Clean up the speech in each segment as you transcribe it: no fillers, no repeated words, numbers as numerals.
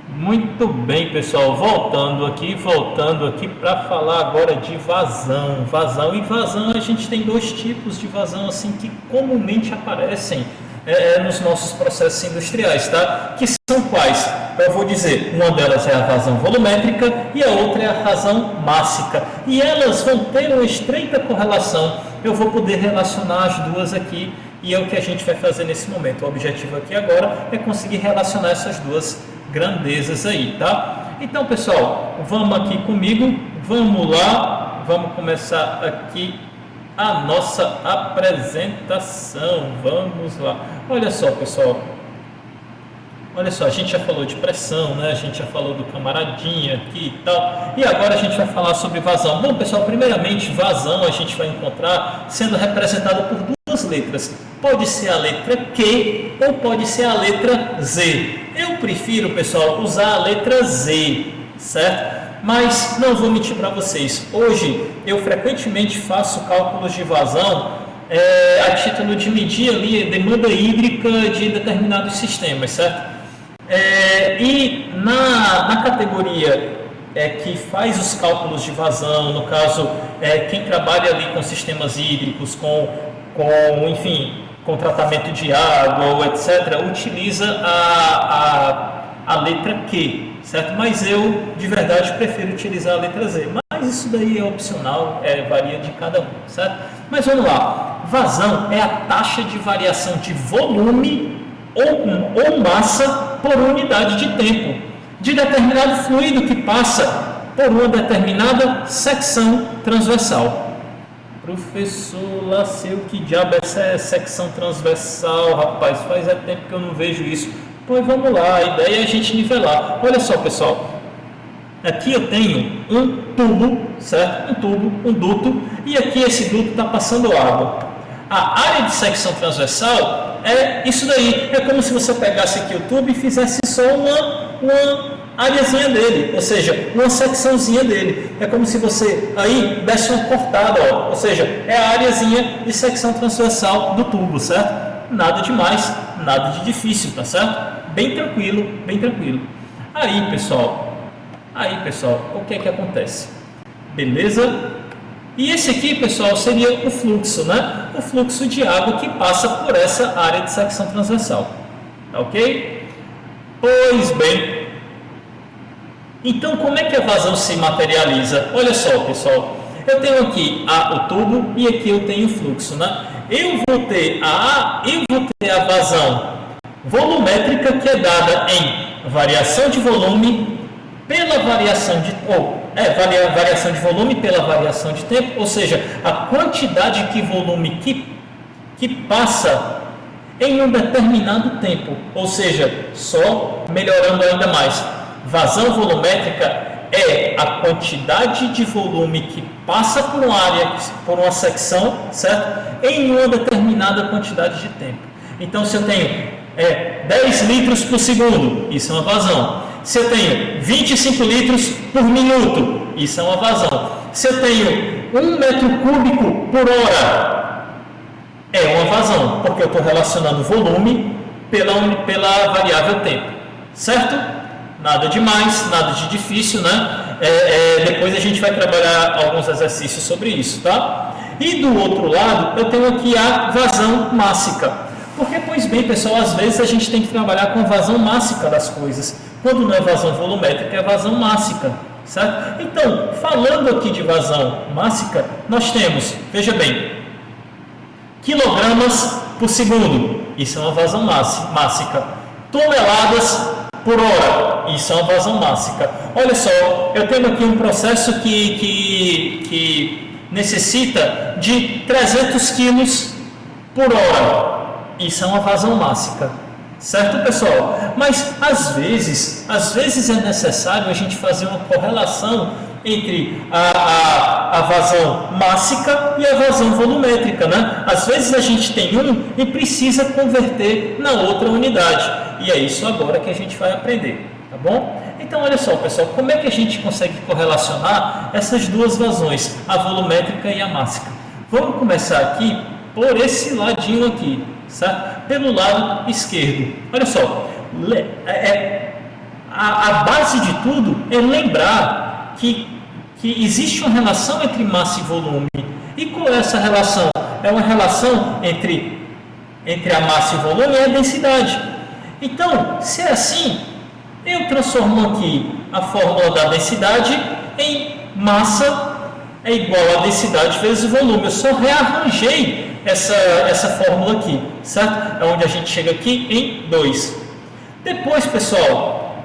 Muito bem, pessoal, voltando aqui para falar agora de vazão. A gente tem dois tipos de vazão assim que comumente aparecem nos nossos processos industriais, tá? Que são quais? Eu vou dizer, uma delas é a vazão volumétrica e a outra é a vazão mássica. E elas vão ter uma estreita correlação. Eu vou poder relacionar as duas aqui e é o que a gente vai fazer nesse momento. O objetivo aqui agora é conseguir relacionar essas duas grandezas aí, tá? Então, pessoal, vamos aqui comigo, vamos lá, vamos começar aqui a nossa apresentação. Vamos lá. Olha só, pessoal. Olha só, a gente já falou de pressão, né? A gente já falou do camaradinha aqui e tal. E agora a gente vai falar sobre vazão. Bom, pessoal, primeiramente, vazão a gente vai encontrar sendo representado por duas letras. Pode ser a letra Q ou pode ser a letra Z. Eu prefiro, pessoal, usar a letra Z, certo? Mas não vou mentir para vocês. Hoje eu frequentemente faço cálculos de vazão a título de medir ali a demanda hídrica de determinados sistemas, certo? E na categoria que faz os cálculos de vazão, no caso, quem trabalha ali com sistemas hídricos, enfim, com tratamento de água, etc., utiliza a letra Q, certo? Mas eu, de verdade, prefiro utilizar a letra Z. Mas isso daí é opcional, varia de cada um, certo? Mas vamos lá. Vazão é a taxa de variação de volume ou massa por unidade de tempo de determinado fluido que passa por uma determinada secção transversal. Professor Laceu, que diabo é essa secção transversal, rapaz? Faz tempo que eu não vejo isso. Pois vamos lá, a ideia é a gente nivelar. Olha só, pessoal. Aqui eu tenho um tubo, certo? Um duto, e aqui esse duto está passando água. A área de secção transversal é isso daí. É como se você pegasse aqui o tubo e fizesse só uma areazinha dele, ou seja, uma secçãozinha dele. É como se você aí desse uma cortada, ó, ou seja, é a areazinha de secção transversal do tubo, certo? Nada demais, nada de difícil, tá certo? Bem tranquilo, bem tranquilo. Aí, pessoal, o que é que acontece? Beleza? E esse aqui, pessoal, seria o fluxo, né? O fluxo de água que passa por essa área de secção transversal, tá ok? Pois bem, então como é que a vazão se materializa? Olha só, pessoal, eu tenho aqui o tubo e aqui eu tenho o fluxo, né? Eu vou ter a vazão volumétrica, que é dada em variação de volume pela variação de variação de volume pela variação de tempo, ou seja, a quantidade de volume que passa em um determinado tempo, ou seja, só melhorando ainda mais. Vazão volumétrica é a quantidade de volume que passa por uma área, por uma secção, certo? Em uma determinada quantidade de tempo. Então, se eu tenho 10 litros por segundo, isso é uma vazão. Se eu tenho 25 litros por minuto, isso é uma vazão. Se eu tenho 1 metro cúbico por hora, é uma vazão, porque eu estou relacionando volume pela variável tempo, certo? Nada demais, nada de difícil, né? Depois a gente vai trabalhar alguns exercícios sobre isso, tá? E do outro lado, eu tenho aqui a vazão mássica. Porque, pois bem, pessoal, às vezes a gente tem que trabalhar com a vazão mássica das coisas. Quando não é vazão volumétrica, é vazão mássica, certo? Então, falando aqui de vazão mássica, nós temos, veja bem, quilogramas por segundo, isso é uma vazão mássica. Toneladas por hora, isso é uma vazão mássica. Olha só, eu tenho aqui um processo que necessita de 300 quilos por hora. Isso é uma vazão mássica, certo, pessoal? Mas às vezes é necessário a gente fazer uma correlação entre a vazão mássica e a vazão volumétrica, né? Às vezes a gente tem e precisa converter na outra unidade. E é isso agora que a gente vai aprender, tá bom? Então, olha só, pessoal, como é que a gente consegue correlacionar essas duas vazões, a volumétrica e a mássica? Vamos começar aqui por esse ladinho aqui, certo? Pelo lado esquerdo. Olha só, a base de tudo é lembrar que existe uma relação entre massa e volume. E qual é essa relação? É uma relação entre a massa e o volume e a densidade. Então, se é assim, eu transformo aqui a fórmula da densidade em massa é igual a densidade vezes o volume. Eu só rearranjei essa fórmula aqui, certo? É onde a gente chega aqui em 2. Depois, pessoal,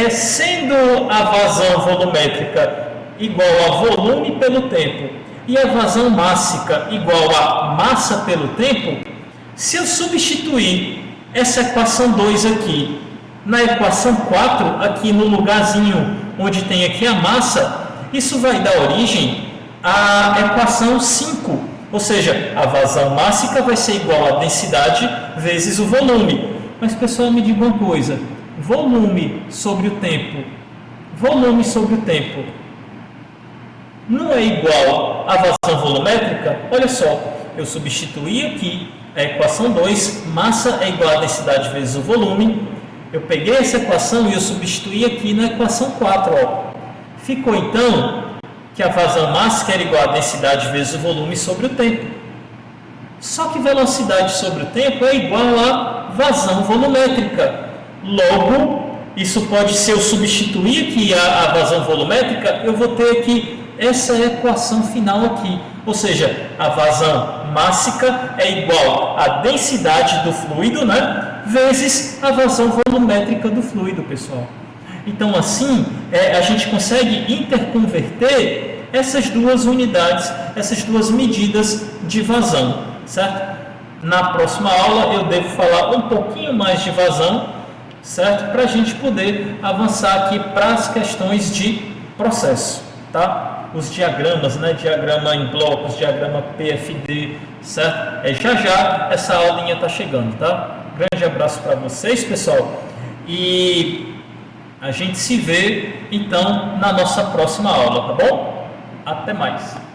sendo a vazão volumétrica igual a volume pelo tempo e a vazão mássica igual a massa pelo tempo, se eu substituir essa equação 2 aqui na equação 4, aqui no lugarzinho onde tem aqui a massa, isso vai dar origem à equação 5, ou seja, a vazão mássica vai ser igual a densidade vezes o volume. Mas, pessoal, me diga uma coisa, volume sobre o tempo não é igual à vazão volumétrica? Olha só, eu substituí aqui a equação 2, massa é igual a densidade vezes o volume. Eu peguei essa equação e eu substituí aqui na equação 4. Ó. Ficou então que a vazão mássica era igual a densidade vezes o volume sobre o tempo. Só que velocidade sobre o tempo é igual a vazão volumétrica. Logo, isso pode ser, eu substituir aqui a vazão volumétrica, eu vou ter aqui essa equação final aqui. Ou seja, a vazão mássica é igual à densidade do fluido, né, vezes a vazão volumétrica do fluido, pessoal. Então, assim, a gente consegue interconverter essas duas unidades, essas duas medidas de vazão, certo? Na próxima aula eu devo falar um pouquinho mais de vazão, certo? Para a gente poder avançar aqui para as questões de processo, tá? Os diagramas, né? Diagrama em blocos, diagrama PFD, certo? Já essa aulinha está chegando, tá? Grande abraço para vocês, pessoal, e a gente se vê então na nossa próxima aula, tá bom? Até mais!